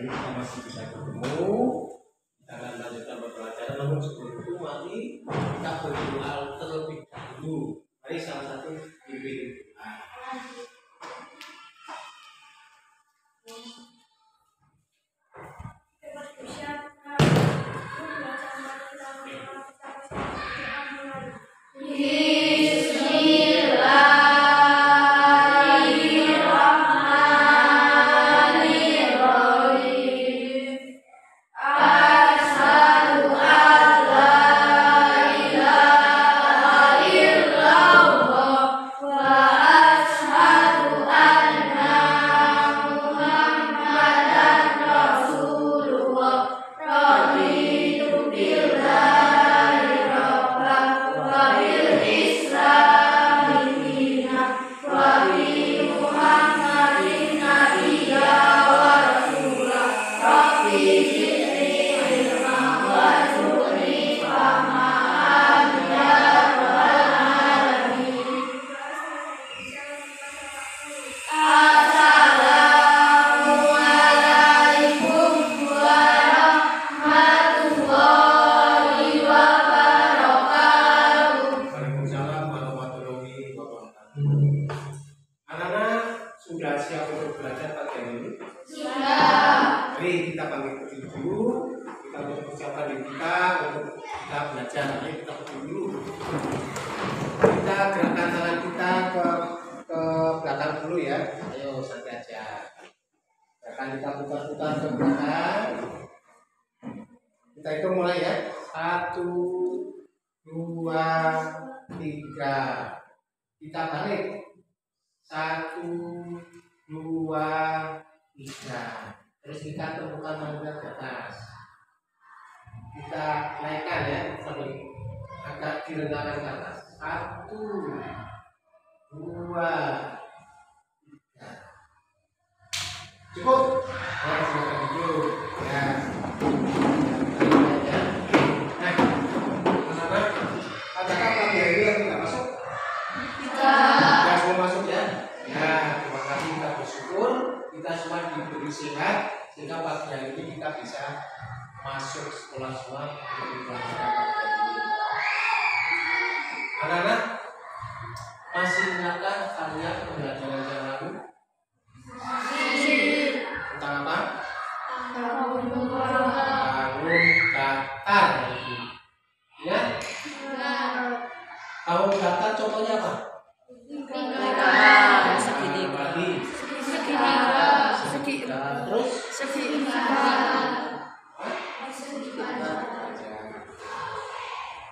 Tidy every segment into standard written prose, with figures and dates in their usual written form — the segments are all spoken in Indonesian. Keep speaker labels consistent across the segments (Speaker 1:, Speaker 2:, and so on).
Speaker 1: ini kita masih bisa ketemu. Kita akan lanjutkan pembelajaran, namun sebelum itu mari kita berdoa terlebih dahulu. Mari salah satu pimpin doa.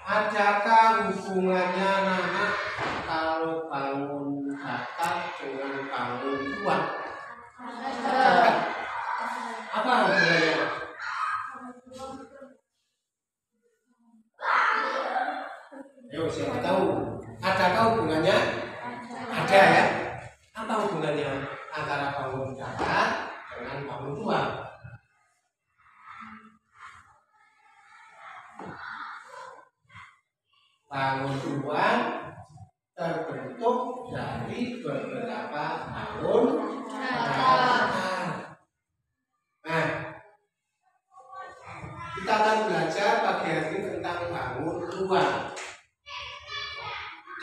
Speaker 1: Adakah hubungannya anak kalau bangun datar dengan bangun tuan? Apa hubungannya? Ayo siapa tahu? Adakah hubungannya? Ada ya? Apa hubungannya antara bangun datar dengan bangun tuan? Bangun tuan terbentuk dari beberapa bangun datar. Nah, kita akan belajar pagi hari ini tentang bangun tuan.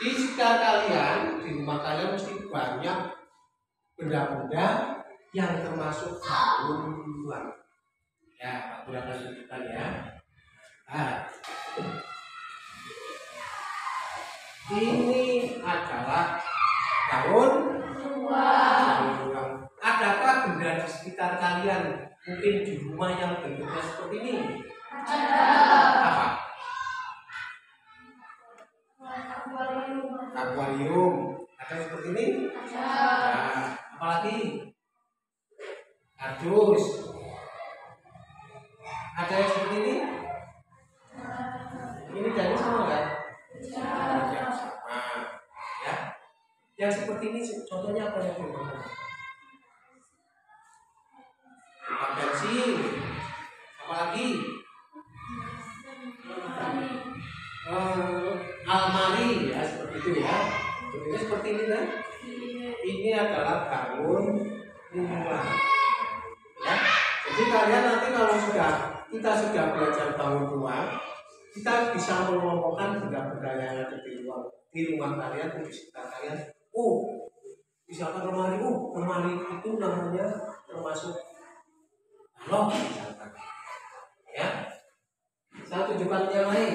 Speaker 1: Di sekitar kalian, di rumah kalian mesti banyak benda-benda yang termasuk bangun tuan. Ya, Pak Guru akan tunjukkan ya. Nah, ini adalah bangun tuan. Adakah benda di sekitar kalian mungkin di rumah yang bentuknya seperti ini? Ada. Apa? Akuarium. Ada seperti ini? Ada. Nah, apalagi? Kardus. Ada yang seperti ini? Ini dari sama kan? Ya, sama. Ya. Yang seperti ini contohnya apa yang berbentuk? Bensin. Apalagi? Almari ya, seperti itu ya. Bentuknya seperti ini kan? Ini adalah bangun rumah. Ya. Jadi kalian nanti kalau kita sudah belajar bangun rumah, kita bisa mengelompokkan benda-benda yang ada di rumah kalian, di sekitar kalian. Oh, misalkan lemari itu namanya termasuk balok misalkan. Ya, saya tunjukkan yang lain,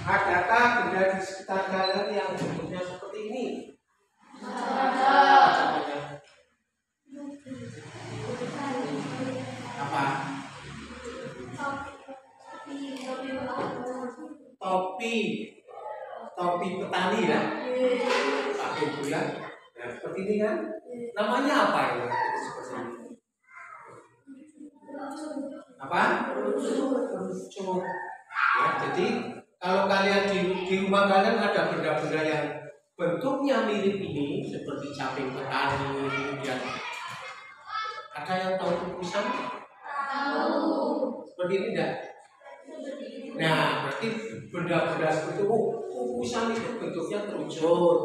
Speaker 1: Adakah benda di sekitar kalian yang bentuknya seperti ini? Apa? Topi petani ya? Pakai itu ya? Nah, seperti ini kan? Namanya apa ya? Seperti ini. Apa? Runcung. Ya, jadi kalau kalian di rumah kalian ada benda-benda yang bentuknya mirip ini, seperti caping petani, kemudian ada yang tahu kukusan? Tahu. Seperti ini enggak? Nah, berarti benda-benda seperti itu, kukusan itu bentuknya kerucut,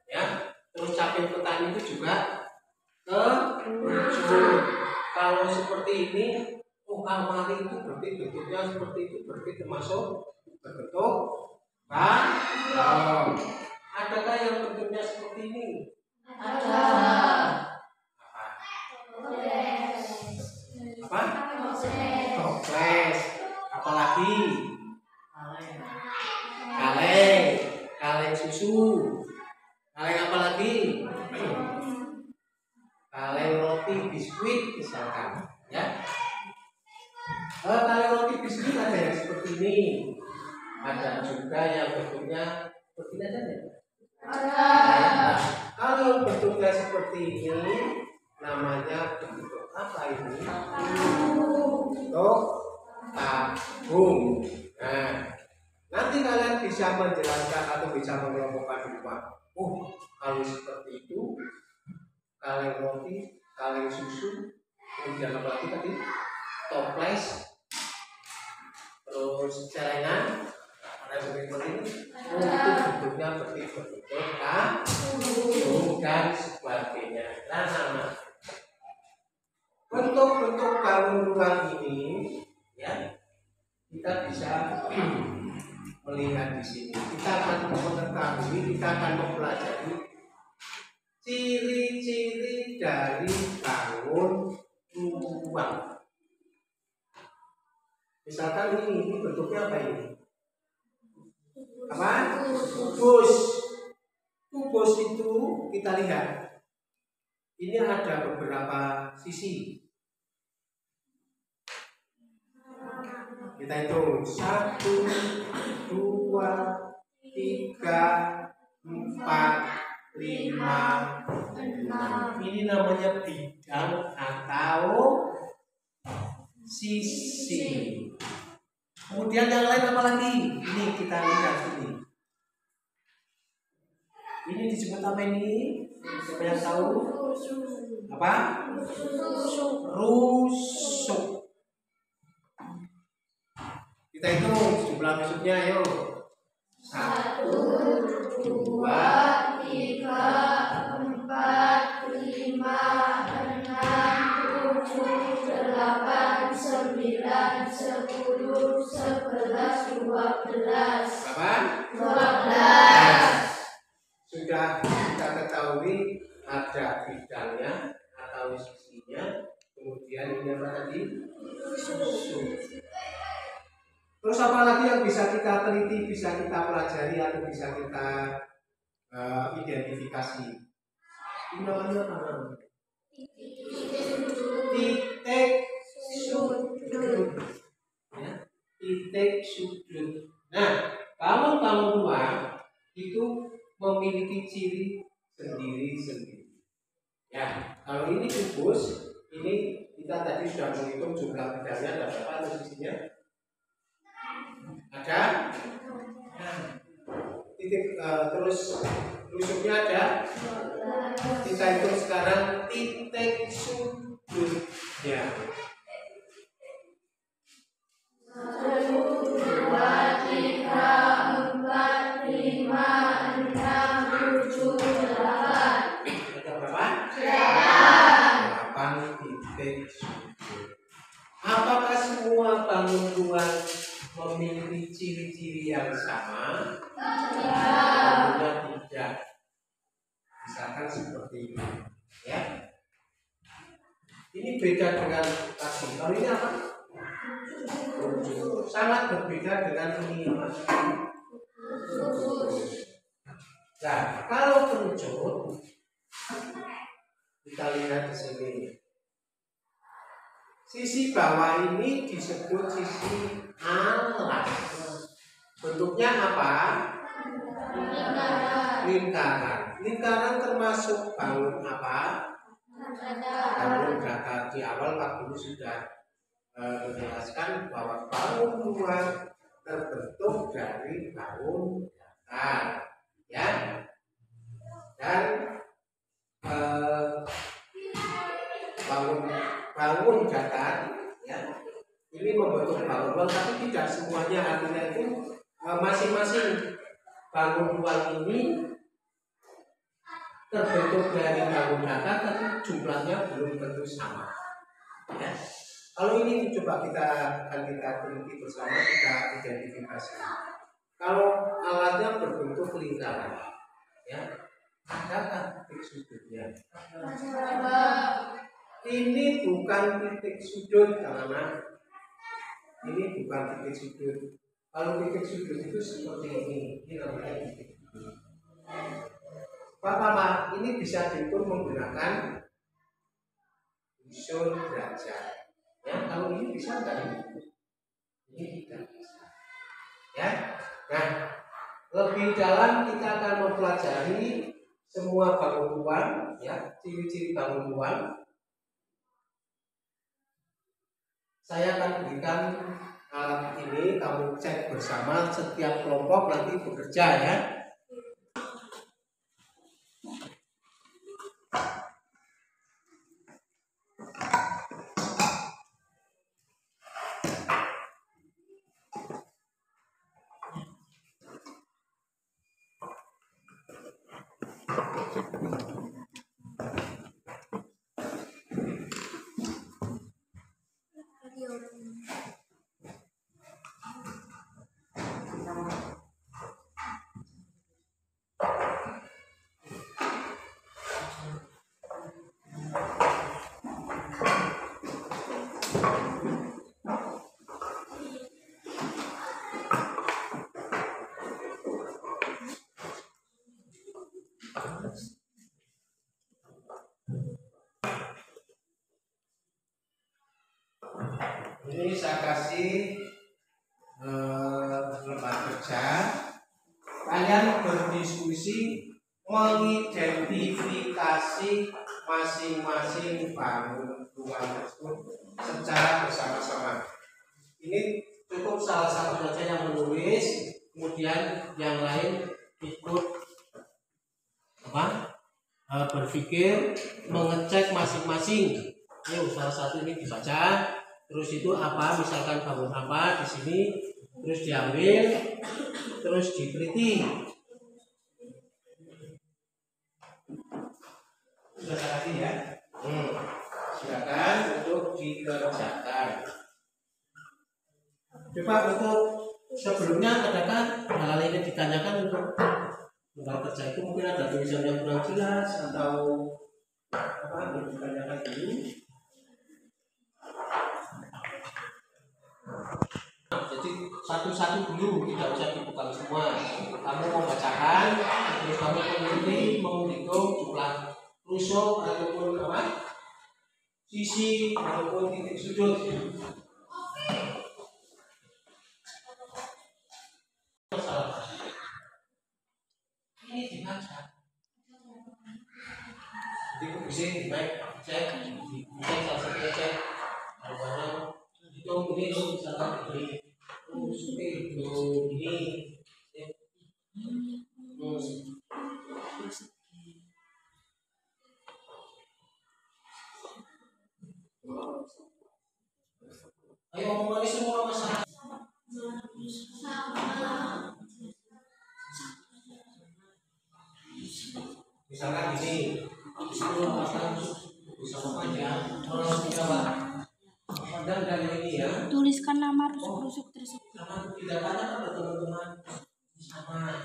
Speaker 1: ya. Terus caping petani itu juga kerucut. Kalau seperti ini, almari itu berarti bentuknya seperti itu, berarti termasuk berbentuk balok. Adakah yang bentuknya seperti ini? Ada. Apa? Toples. Apalagi? Kaleng susu. Kaleng apa lagi? Kaleng roti biskuit misalkan, ya. Kaleng roti biskuit ada yang seperti ini. Ada juga yang bentuknya seperti ini aja ya. Nah, kalau bentuknya seperti ini namanya bentuk apa ini? Bentuk tabung. Nah, nanti kalian bisa menjelaskan atau bisa mengelompokkan di rumah. Kalau seperti itu, kaleng roti, kaleng susu, kemudian apa lagi tadi? Toples, terus celengan. Ada seperti ini. Itu bentuknya seperti bentuk tabung dan sebagainya. Nah, bentuk-bentuk bangun rumah ini, ya, kita bisa melihat di sini. Kita akan mengetahui, kita akan mempelajari ciri-ciri dari bangun rumah. Misalkan ini bentuknya apa ini? Apa? Kubus. Kubus itu kita lihat. Ini ada beberapa sisi. Kita hitung 1, 2, 3, 4, 5, 6. Ini namanya bidang atau sisi. Kemudian yang lain apa lagi? Ini kita lihat ini. Ini disebut apa ini? Siapa yang tahu? Apa? Rusuk. Kita hitung jumlah rusuknya, ayo. 1, 2, 3, 4, 5, 6, 7, 8, 9, 10, 11, 12. Berapa? 12. Sudah kita ketahui ada bidangnya atau sisinya. Kemudian ini apa tadi? Rusuk. Terus apa lagi yang bisa kita teliti, bisa kita pelajari atau bisa kita identifikasi? Ini namanya apa? Titik sudut. Ya, titik sudut. Nah, bangun rumah itu memiliki ciri sendiri-sendiri. Ya, kalau ini kubus, ini kita tadi sudah menghitung jumlah bidangnya ada berapa atau sisinya? Ada? Nah, titik terus rusuknya ada. Kita hitung sekarang titik sudutnya. 1, 2, 3, 4, 5, 6, 7, 8. Ada berapa? 8. bangun ruang memiliki ciri-ciri yang sama? Tentunya tidak. Misalkan seperti ini, ya. Ini beda dengan tadi. Kalau ini apa? Sangat berbeda dengan ini. Nah, kalau kerucut, kita lihat di sini. Sisi bawah ini disebut sisi alas. Bentuknya apa? Lingkaran. Lingkaran termasuk bangun apa? Bangun datar. Di awal Pak Guru sudah menjelaskan bahwa bangun ruang terbentuk dari bangun datar, ya. Dan bangun datar, ya. Ini membentuk bangun ruang, tapi tidak semuanya. Artinya itu masing-masing bangun ruang ini terbentuk dari bangun datar, tapi jumlahnya belum tentu sama, ya. Kalau ini coba kita teliti bersama, kita identifikasi. Kalau alatnya berbentuk lingkaran, ya, ada titik sudutnya. Ini bukan titik sudut, karena ini bukan titik sudut. Kalau titik sudut itu seperti ini namanya titik sudut. Pak, ini bisa diukur menggunakan unsur derajat. Ya, kalau ini bisa enggak? Ini tidak bisa. Ya. Nah, lebih dalam kita akan mempelajari semua bangun ruang, ya, ciri-ciri bangun ruang. Saya akan berikan alat ini, kamu cek bersama, setiap kelompok nanti bekerja, ya. Ini saya kasih lembar kerja. Kalian berdiskusi mengidentifikasi masing-masing bangun ruang tersebut secara bersama-sama. Ini cukup salah satu saja yang menulis, kemudian yang lain ikut berpikir, mengecek masing-masing. Ayo, salah satu ini dibaca. Terus itu apa? Misalkan bangun apa di sini, terus diambil, terus diteliti. Sudah kasih, ya. Silakan untuk dikerjakan. Coba untuk sebelumnya, adakah hal-hal ini ditanyakan untuk lembar kerja itu? Mungkin ada tulisan yang kurang jelas atau apa yang ditanyakan dulu. Jadi satu-satu dulu, tidak usah dibuka semua. Kamu membacakan, terus kamu menghitung jumlah tusuk ataupun apa, sisi ataupun titik sudut. Ini dibaca. Jadi bisa baik cek, salah satu cek. Kalau hitung ini misalkan ini, terus hitung ini. Ayo ngomong semua masalah. Misalkan ini, itu akan bisa apa ya? Orang Jawa. Dan dari ini, ya.
Speaker 2: Tuliskan tuliskan nama rusuk-rusuk tersebut.
Speaker 1: Nama tidak banyak kan teman-teman sama.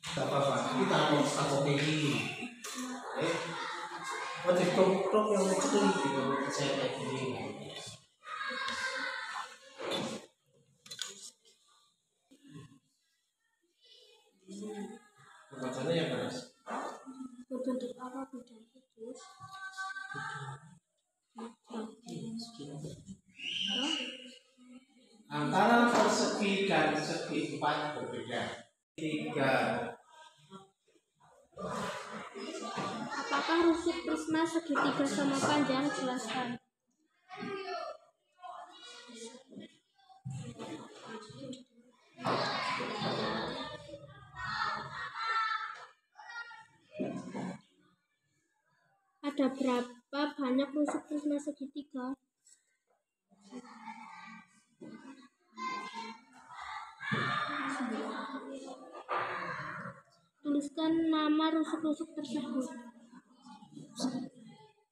Speaker 1: Tidak apa-apa, kita mau ini. Wajib tok yang kecil gitu, saya kayak gini. Bacanya yang keras.
Speaker 2: Berbentuk apa bidang khusus?
Speaker 1: Antara persegi dan segi empat berbeda. 3.
Speaker 2: Apakah rusuk prisma segitiga sama panjang? Jelaskan. Ada berapa banyak rusuk prisma segitiga? Tuliskan nama rusuk-rusuk tersebut.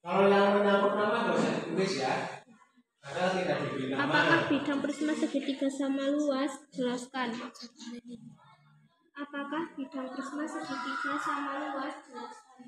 Speaker 1: Kalau yang menyangkut nama nggak usah ditulis ya, karena tidak diberi nama.
Speaker 2: Apakah bidang prisma segitiga sama luas? Jelaskan. Apakah bidang prisma segitiga sama luas? Jelaskan.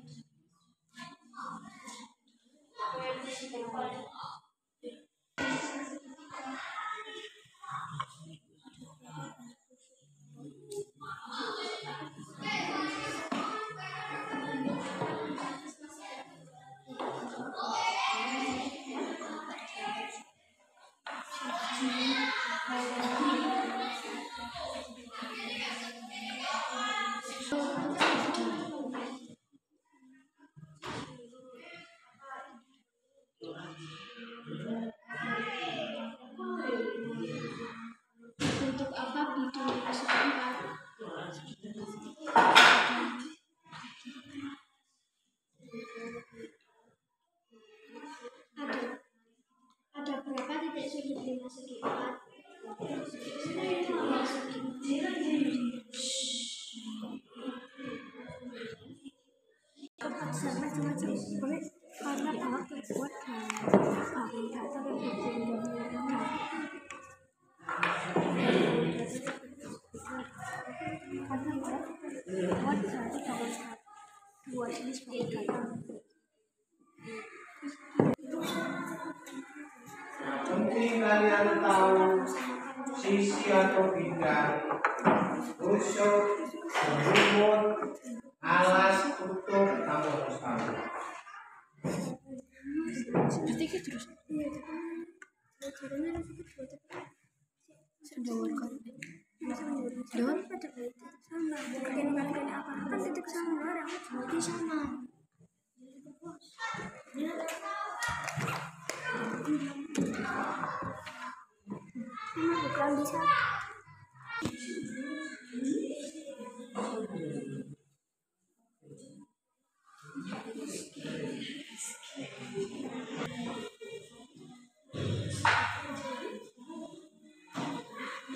Speaker 2: Untuk apa bidang persegi? Ada berapa titik sudut lima segi empat? Karena alat terbuat dari data dan
Speaker 1: Mungkin kalian tahu sisi atau bidang rusuk, berumur, alas, tutup, kamu harus tahu.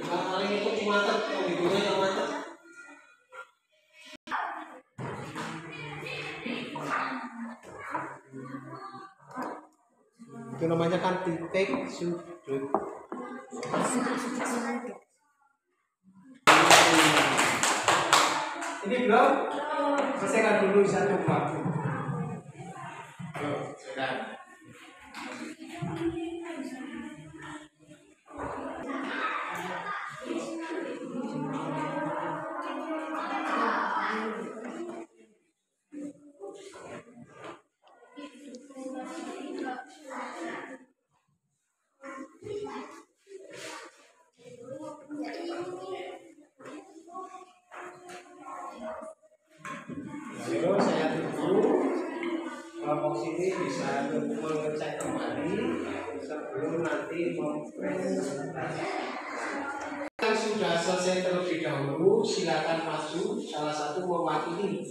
Speaker 1: Paling itu mantap, hidungnya yang mantap. Itu namanya kan titik sudut. Ini belum selesaikan dulu satu waktu. Yuk, sudah. Lalu saya tunggu kelompok sini bisa mengecek kembali sebelum nanti mempresentasikan. Yang sudah selesai terlebih dahulu, silakan maju salah satu mewakili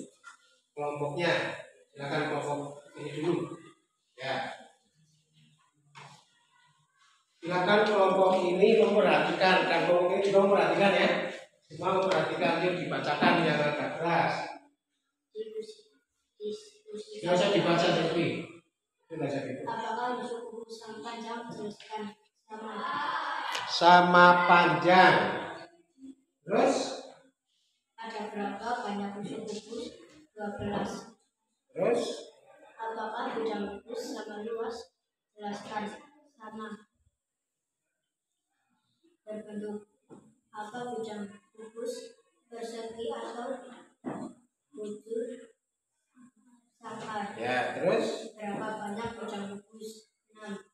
Speaker 1: kelompoknya. Silakan kelompok ini dulu. Ya. Silakan kelompok ini memperhatikan, dan kelompok ini juga memperhatikan ya. Semua memperhatikan, yuk dibacakan yang agak keras. Yang saya dibaca tapi
Speaker 2: Apakah rusuk kubus sama panjang? Jelaskan.
Speaker 1: Sama panjang. Terus
Speaker 2: ada berapa banyak rusuk kubus? 12.
Speaker 1: Terus
Speaker 2: apakah bidang kubus sama luas? Jelaskan. Sama. Berbentuk apa bidang kubus? Persegi atau bujur? Sangkar.
Speaker 1: Ya, terus
Speaker 2: berapa banyak bidang kubus? 6.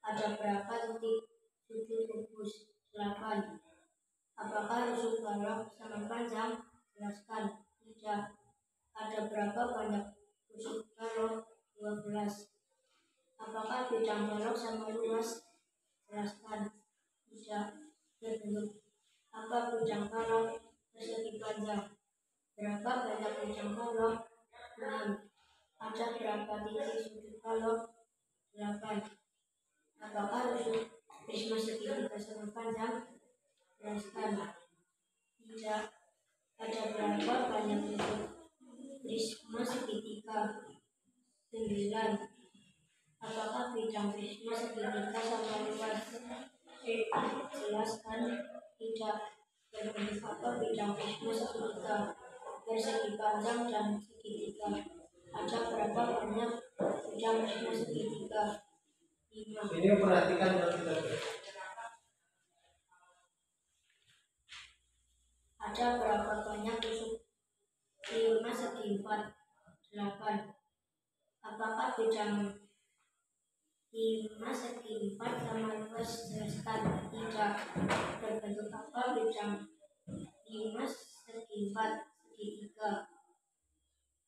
Speaker 2: ada berapa titik sudut kubus? 8. apakah rusuk balok sama panjang? Jelaskan. Tidak. ada berapa banyak rusuk balok? 12. apakah bidang balok sama luas? Jelaskan. Tidak. berbentuk apa bidang balok? Persegi panjang. berapa banyak bidang balok? 6. ada berapa titik sudut balok? 8. apakah rusuk prisma segitiga sama panjang? Jelaskan. Tidak. ada berapa banyak rusuk prisma segitiga? 9. apakah bidang prisma segitiga sama luas? Jelaskan. Tidak. berbentuk apa bidang prisma segitiga? Persegi panjang dan segitiga. ada berapa banyak bidang prisma segitiga? 5.
Speaker 1: ini perhatikan
Speaker 2: ada berapa banyak rusuk prisma segi 4? 8. apakah bidang prisma segi 4 sama luas? Jelaskan. Tidak. berbentuk apa bidang prisma segi 4? Segitiga.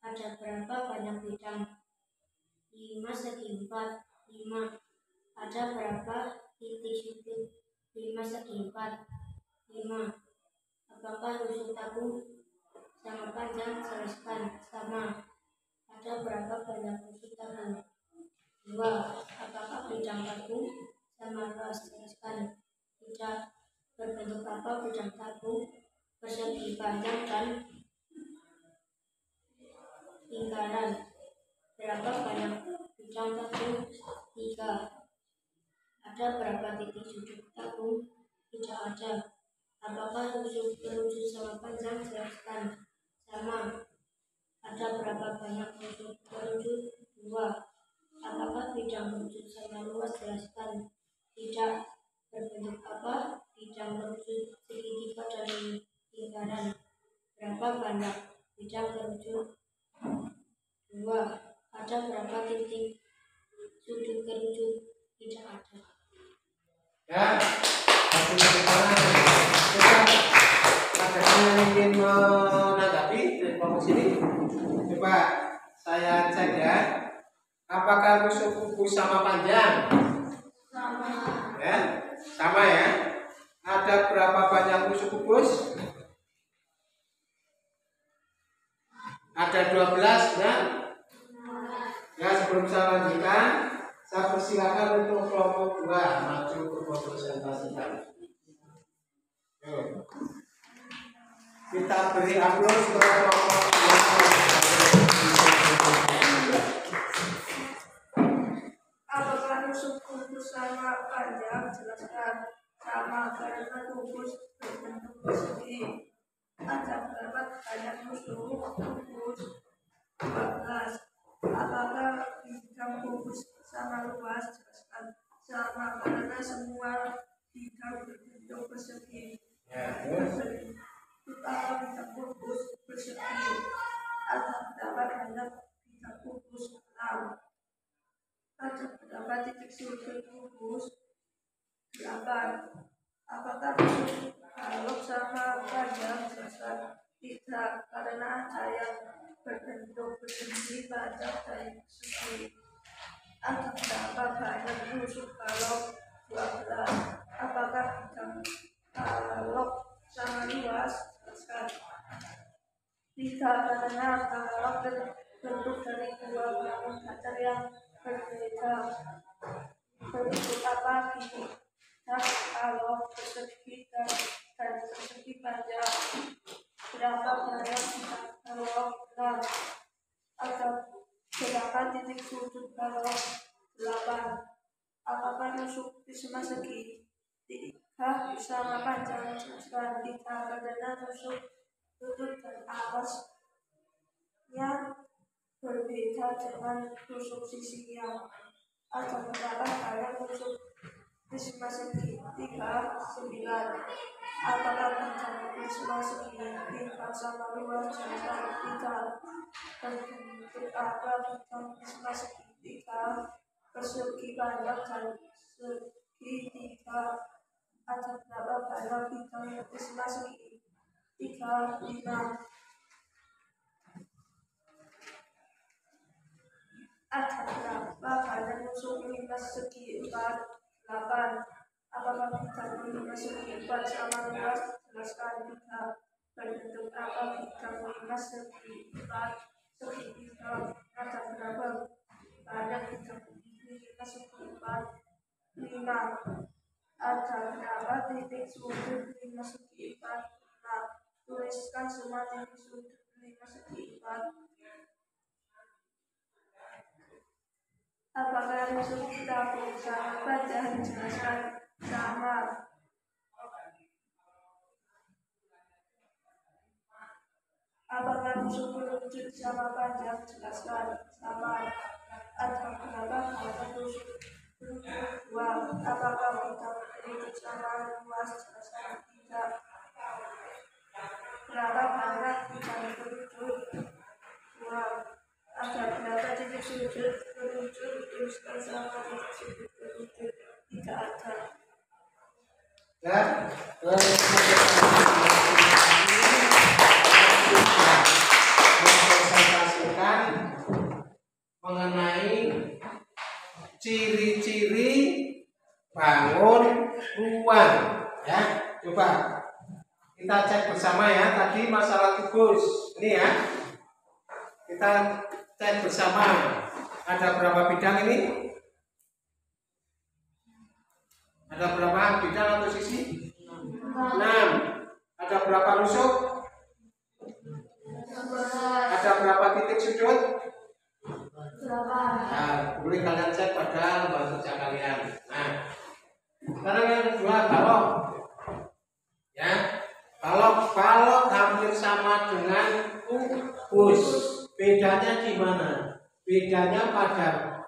Speaker 2: ada berapa banyak bidang prisma segi 4? 5. ada berapa titik sudut prisma segi 4? 5. apakah rusuk tabung sama panjang? Jelaskan. Sama. ada berapa banyak rusuk tabung? 2. apakah bidang tabung sama luas? Jelaskan. Tidak. berbentuk apa bidang tabung? Persegi panjang dan lingkaran. berapa banyak bidang tabung? 3. ada berapa titik sudut tabung? Tidak ada. apakah rusuk kerucut sama panjang? Jelaskan. Sama. ada berapa banyak rusuk kerucut? 2. apakah bidang kerucut sama luas? Jelaskan. Tidak. berbentuk apa bidang kerucut segitiga dan lingkaran? berapa banyak bidang kerucut? 2. ada berapa titik sudut kerucut? Tidak ada.
Speaker 1: ya. Ada yang ingin menanggapi dari kelompok sini? Coba saya cek ya. Apakah rusuk kubus sama panjang?
Speaker 2: Sama.
Speaker 1: Ya, sama ya. Ada berapa banyak rusuk kubus? Ada 12 ya. Ya, sebelum saya lanjutkan, saya persilakan untuk kelompok 2 maju berpresentasi. Kita beri aplaus kepada kelompok 2.
Speaker 3: Apakah rusuk kubus sama panjang? Jelaskan. Sama, karena kubus berbentuk persegi. ada berapa banyak rusuk kubus? 12. Apakah bidang kubus sama luas? Jelaskan. Sama, karena semua bidang berbentuk persegi. Utama bidang kubus persegi. Ada berapa banyak bidang kubus? 6. ada berapa titik sudut kubus? 8. apakah rusuk balok sama panjang? Jelaskan. Tidak, karena ada yang berbentuk persegi, panjang, dan segi. ada berapa banyak rusuk balok? 12. apakah bidang balok sama luas? Jelaskan. Tidak, karena balok terbentuk dari dua bangun datar yang berbeda. Berbentuk apa bidang balok persegi dan persegi panjang? berapa banyak bidang balok? 6. ada berapa titik sudut balok? 8. Apakah nusuk prisma segitiga sama panjang jelaskan. Karena nusuk sudut dan alasnya berbeda dengan nusuk sisinya. Ada berapa kalian nusuk prisma segitiga 9. Apakah panjang prisma segitiga sama luas jelaskan. 3. Berbentuk apa bintang prisma segitiga persegi panjang dan segitiga? Ada berapa banyak bintang prisma segitiga? 5. Ada berapa banyak nusuk prisma segitiga? 8. Apakah bintang prisma segitiga sama luas jelaskan. 3. Berbentuk apa bintang prisma segitiga? Ada berapa banyak bintang prisma segitiga? 5. Ada berapa titik sudut prisma segitiga? 5. Tuliskan semua titik sudut prisma segitiga. Apakah nusuk tabung sama panjang jelaskan. Sama. Apakah nusuk merucut sama panjang jelaskan. Sama. Ada berapa banyak nusuk merucut? 2. Apakah bintang merucut sama luas jelaskan. 3. Berapa banyak bintang merucut? 2. Ada berapa titik sudut merucut? Tuliskan sama titik sudut merucut. Tidak ada.
Speaker 1: Ya, mempresentasikan mengenai ciri-ciri bangun ruang. Ya, coba kita cek bersama ya. Tadi masalah tugas ini ya. Kita cek bersama. Ada berapa bidang ini? Ada berapa bidang atau sisi? 6. Ada berapa nusuk? Ada berapa titik sudut?
Speaker 2: 8.
Speaker 1: Nah, boleh kalian cek pada lembar kerja kalian. Nah, sekarang yang kedua balok. Ya, balok hampir sama dengan kubus. Bedanya di mana? Bedanya pada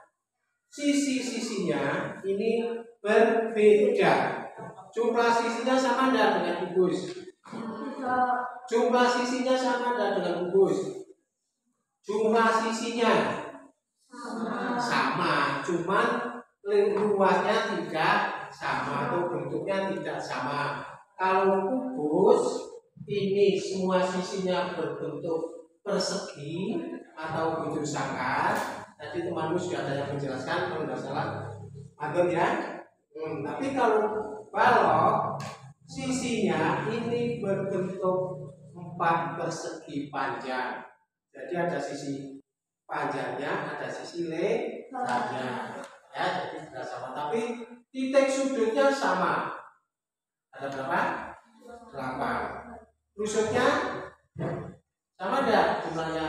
Speaker 1: sisi-sisinya ini berbeda. Jumlah sisinya sama enggak dengan kubus? Jumlah sisinya sama enggak dengan kubus? Jumlah sisinya sama, cuman luasnya tidak sama atau bentuknya tidak sama. Kalau kubus ini semua sisinya berbentuk persegi atau bujur sangkar. Tadi temanmu sudah ada yang menjelaskan kalau tidak salah. Agar ya. Tapi kalau balok sisinya ini berbentuk 4 persegi panjang. Jadi ada sisi panjangnya, ada sisi lebarnya. Ya, jadi tidak sama. Tapi titik sudutnya sama. Ada berapa? 8. Rusuknya sama enggak jumlahnya?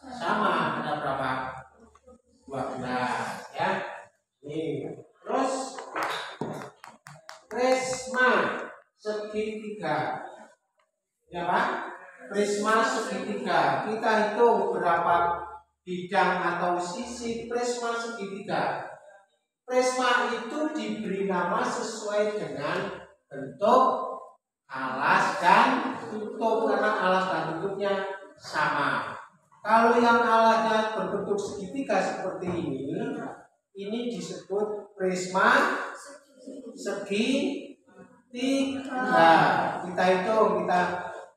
Speaker 1: Sama. Ada berapa? 12. Ya. Nih. Terus prisma segitiga. Ya Pak? Prisma segitiga. Kita hitung berapa bidang atau sisi prisma segitiga. Prisma itu diberi nama sesuai dengan bentuk alas dan tutup, karena alas dan tutupnya sama. Kalau yang alasnya berbentuk segitiga seperti ini disebut prisma segitiga. Kita hitung, kita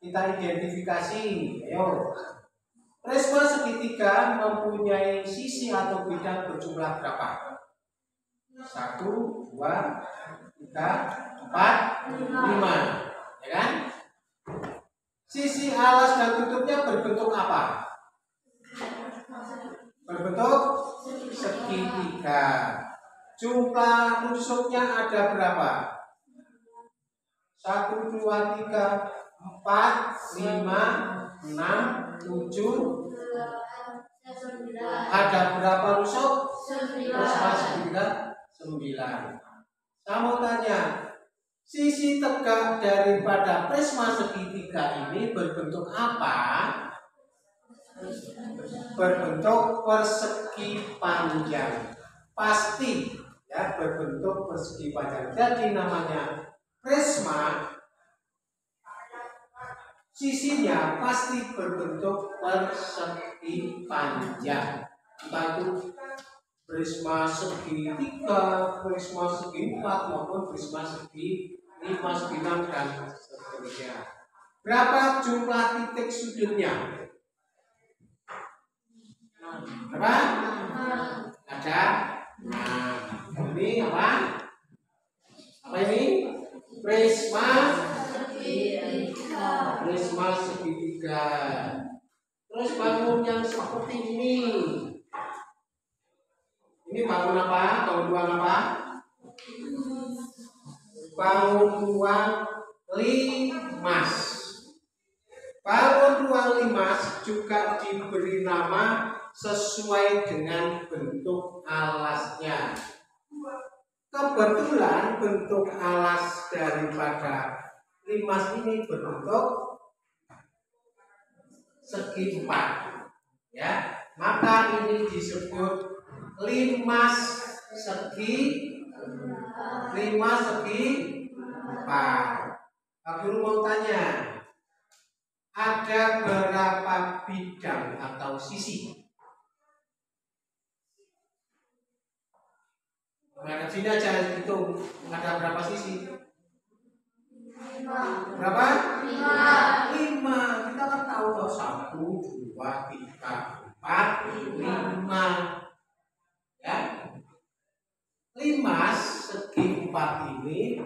Speaker 1: identifikasi. Ayo. Prisma segitiga mempunyai sisi atau bidang berjumlah berapa? 1, 2, 3, 4, 5. Ya kan? Sisi alas dan tutupnya berbentuk apa? Berbentuk segitiga. Jumlah rusuknya ada berapa? 1, 2, 3, 4, 5, 6, 7, 8. Ada berapa rusuk?
Speaker 2: 9.
Speaker 1: Prisma segitiga 9. Saya mau tanya, sisi tegak daripada prisma segitiga ini berbentuk apa? Berbentuk persegi panjang. Pasti ya, berbentuk persegi panjang. Jadi namanya prisma, sisinya pasti berbentuk persegi panjang. Entah itu prisma segitiga, prisma segi 4 maupun prisma segi 5, segi 6 dan seterusnya. Berapa jumlah titik sudutnya? Berapa? Ada 6. Ini apa? Apa ini? Prisma segitiga. Prisma segitiga. Terus bangun yang seperti ini. Ini bangun apa? Bangun ruang apa? Bangun ruang limas. Bangun ruang limas juga diberi nama sesuai dengan bentuk alasnya. Kebetulan bentuk alas daripada limas ini berbentuk segi 4. Ya, maka ini disebut limas segi 4. Pak Guru mau tanya, ada berapa bidang atau sisi? Nah, sini aja hitung, ada berapa sisi?
Speaker 2: 5.
Speaker 1: Berapa?
Speaker 2: 5.
Speaker 1: 5. Kita kan tahu toh 1, 2, 3, 4, 5. Ya. Limas segi 4 ini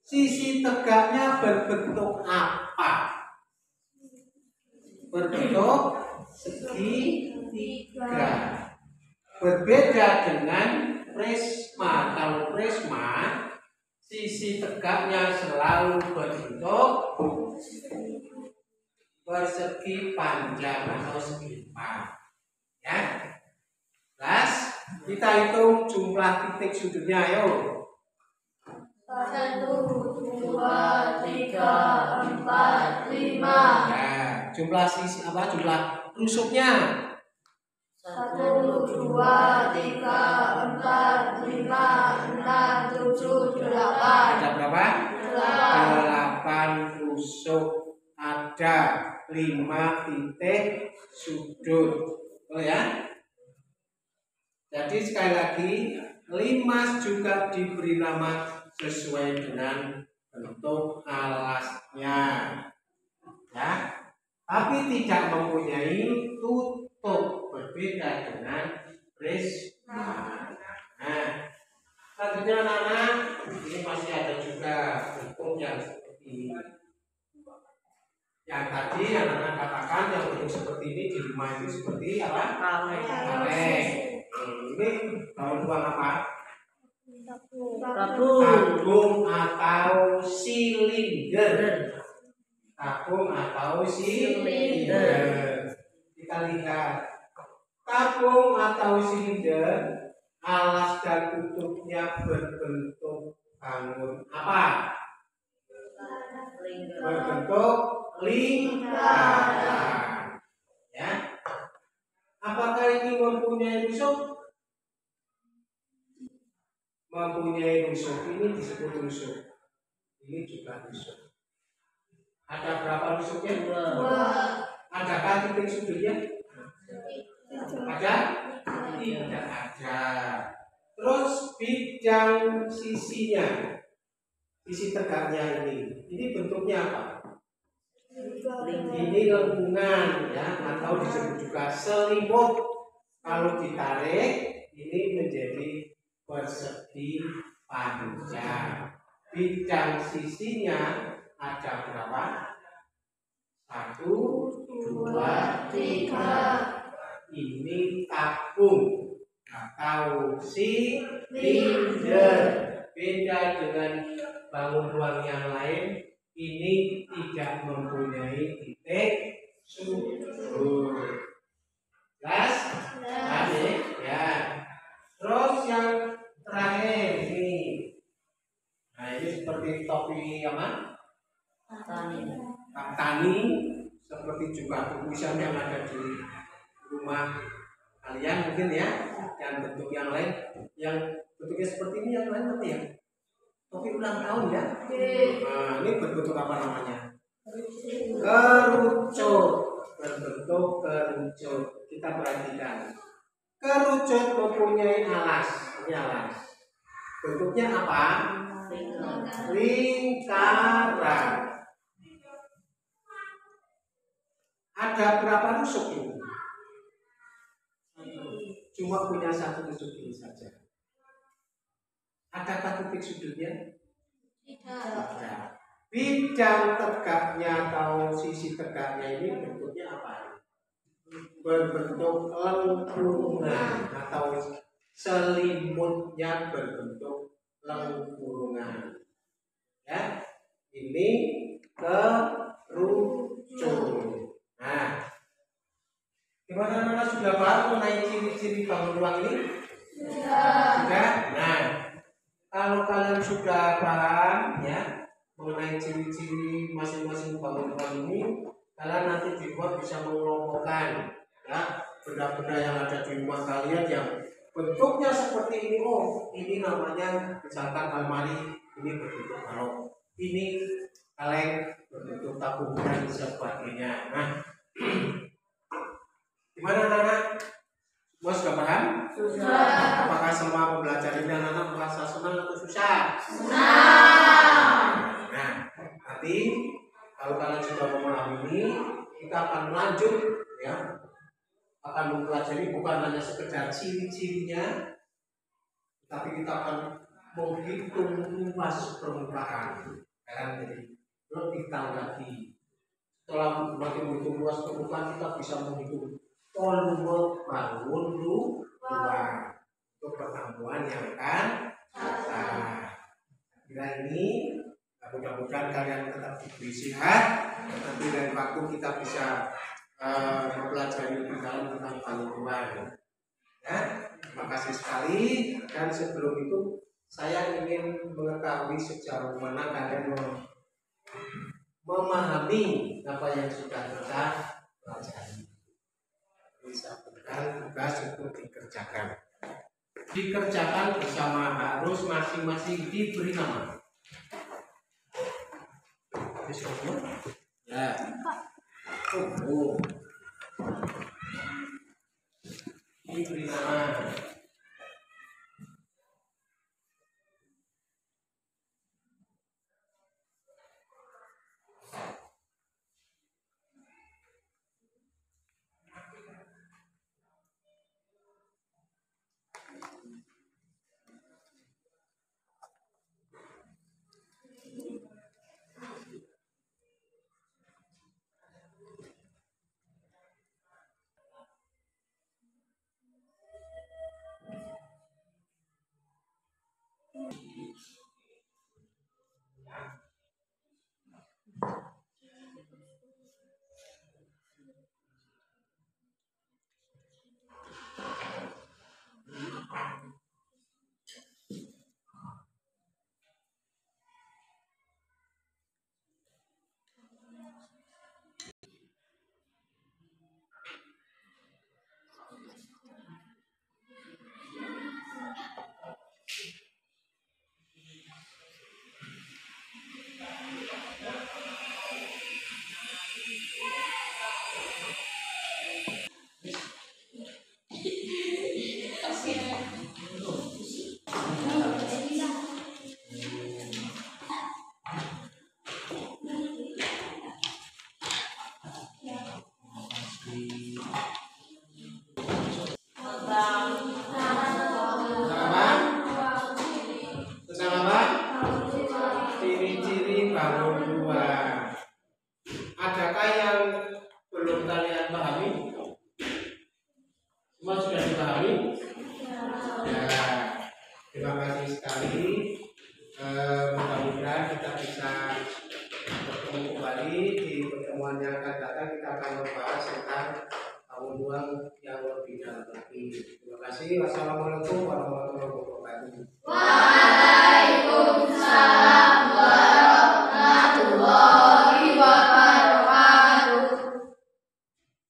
Speaker 1: sisi tegaknya berbentuk apa? Berbentuk segitiga. Berbeda dengan prisma. Kalau prisma sisi tegaknya selalu berbentuk persegi panjang atau segi 4. Ya. Kita hitung jumlah titik sudutnya, ayo.
Speaker 2: 1, 2, 3, 4, 5.
Speaker 1: Ya, jumlah sisi apa? Jumlah rusuknya.
Speaker 2: 1, 2, 3, 4, 5, 6, 7, 8.
Speaker 1: Ada berapa? 8 rusuk. Ada 5 titik sudut. Oh ya. Jadi sekali lagi, limas juga diberi nama sesuai dengan bentuk alasnya. Ya. Tapi tidak mempunyai tutup, berbeda dengan prisma. Nah, selanjutnya anak-anak, ini masih ada juga bentuk yang seperti ini. Yang tadi anak-anak katakan yang bentuk seperti ini di rumah itu seperti apa? Kaleng. Ini bangun ruang apa? Tabung atau silinder. Tabung atau silinder. Kita lihat tabung atau silinder, alas dan tutupnya berbentuk bangun apa? Berbentuk lingkaran. Ya. Apakah ini mempunyai rusuk? Mempunyai rusuk. Ini disebut rusuk. Ini juga rusuk. Ada berapa rusuknya?
Speaker 2: 2.
Speaker 1: Adakah titik sudutnya? Ada? Tidak ada. Terus bidang sisinya, sisi tegaknya ini bentuknya apa? Ini lengkungan ya, atau disebut juga selimut. Kalau ditarik, ini menjadi persegi panjang. Bidang sisinya ada berapa? 1, 2, 3. Ini tabung atau silinder. Beda dengan bangun ruang yang lain, ini tidak mempunyai titik sudut. Jelas? Jelas. Ya. Terus yang terakhir ini. Nah, ini seperti topi apa? Tani. Seperti juga tulisan yang ada di rumah kalian mungkin ya. Yang bentuk yang lain, yang bentuknya seperti ini, yang lain apa ya? Topi ulang tahun ya. Nah, ini berbentuk apa namanya? Kerucut. Berbentuk kerucut. Kita perhatikan. Kerucut mempunyai alas. Ini alas. Bentuknya apa? Lingkaran. Ada berapa rusuk ini? Cuma punya satu rusuk ini saja. Adakah titik sudutnya? Tidak. Bidang tegaknya atau sisi tegaknya ini bentuknya apa? Berbentuk lengkungan atau selimutnya berbentuk lengkungan. Ya, ini kerucut. Nah, gimana anak sudah paham mengenai ciri-ciri bangun ruang ini? Sudah. Nah, kalau kalian sudah paham ya mengenai ciri-ciri masing-masing bangun ruang ini, kalian nanti di rumah bisa mengelompokkan ya benda-benda yang ada di rumah kalian yang bentuknya seperti ini. Oh, ini namanya misalkan almari, ini berbentuk balok, ini kaleng berbentuk tabung dan sebagainya. Nah, gimana anak-anak? Semua sudah paham? Sudah. Apakah semua mempelajari ini anak-anak merasa senang atau susah? Senang. Nah, nanti kalau kalian sudah memahami ini, kita akan lanjut ya, akan mempelajari bukan hanya sekedar ciri-cirinya, tapi kita akan menghitung luas permukaan. Kan jadi lebih tahu lagi. Setelah makin menghitung luas permukaan, kita bisa menghitung volume bangun ruang untuk pertemuan yang akan datang. Kira ini mudah-mudahan kalian tetap diberi sehat. Nanti dari waktu kita bisa mempelajari lebih dalam tentang bangun ruang. Ya, terima kasih sekali. Dan sebelum itu saya ingin mengetahui sejauh mana kalian memahami apa yang sudah kita pelajari. Bisa berikan tugas untuk dikerjakan. Dikerjakan bersama, harus masing-masing diberi nama. Ya. Diberi nama. pengembangan yang lebih dalam lagi. Terima kasih. Wassalamualaikum warahmatullahi wabarakatuh.